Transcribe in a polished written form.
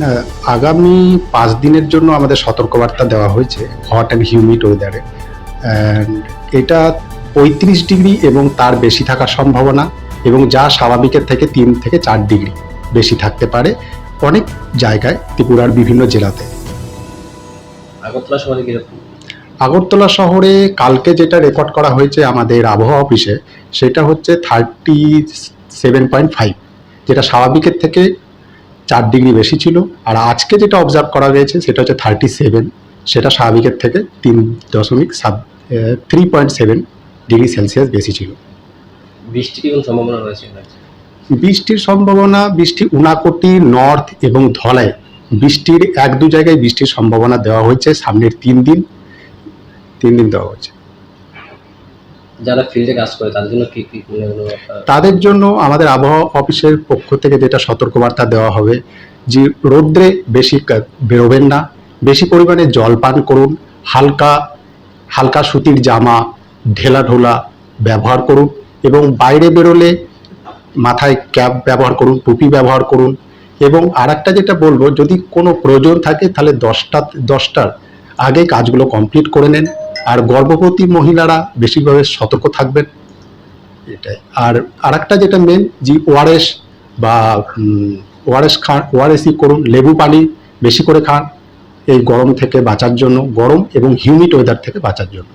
না, আগামী ৫ দিনের জন্য আমাদের সতর্কবার্তা দেওয়া হয়েছে হট অ্যান্ড হিউমিড ওয়েদারে। অ্যান্ড এটা ৩৫ ডিগ্রি এবং তার বেশি থাকার সম্ভাবনা, এবং যা স্বাভাবিকের থেকে ৩ থেকে ৪ ডিগ্রি বেশি থাকতে পারে অনেক জায়গায় ত্রিপুরার বিভিন্ন জেলাতে। আগরতলা শহরে কিরকম? আগরতলা শহরে কালকে যেটা রেকর্ড করা হয়েছে আমাদের আবহাওয়া অফিসে, সেটা হচ্ছে 37.5, যেটা স্বাভাবিকের থেকে ৪ ডিগ্রি বেশি ছিল। আর আজকে যেটা অবজার্ভ করা গেছে সেটা হচ্ছে 37, সেটা স্বাভাবিকের থেকে 3.7 ডিগ্রি সেলসিয়াস বেশি ছিল। বৃষ্টি কি কোনো সম্ভাবনা রয়েছে? বৃষ্টির সম্ভাবনা, উনাকোটি, নর্থ এবং ধলাই বৃষ্টির ১-২ জায়গায় বৃষ্টির সম্ভাবনা দেওয়া হয়েছে সামনের ৩ দিন দেওয়া হয়েছে। যারা ফিল্ডে কাজ করে তাদের জন্য কি কি তাদের জন্য আমাদের আবহাওয়া অফিসের পক্ষ থেকে যেটা সতর্কবার্তা দেওয়া হবে যে রৌদ্রে বেশি বেরোবেন না, বেশি পরিমাণে জল পান করুন, হালকা সুতির জামা ঢেলাঢোলা ব্যবহার করুন, এবং বাইরে বেরোলে মাথায় ক্যাপ ব্যবহার করুন, টুপি ব্যবহার করুন। এবং আরেকটা যেটা বলবো, যদি কোনো প্রয়োজন থাকে তাহলে 10টার আগে কাজগুলো কমপ্লিট করে নেন। আর গর্ভবতী মহিলারা বেশিভাবে সতর্ক থাকবেন, এটাই। আর আরেকটা যেটা মেন, যে ওআরএস বা ওআরএসই করুন, লেবু পানি বেশি করে খান এই গরম থেকে বাঁচার জন্য, গরম এবং হিউমিড ওয়েদার থেকে বাঁচার জন্য।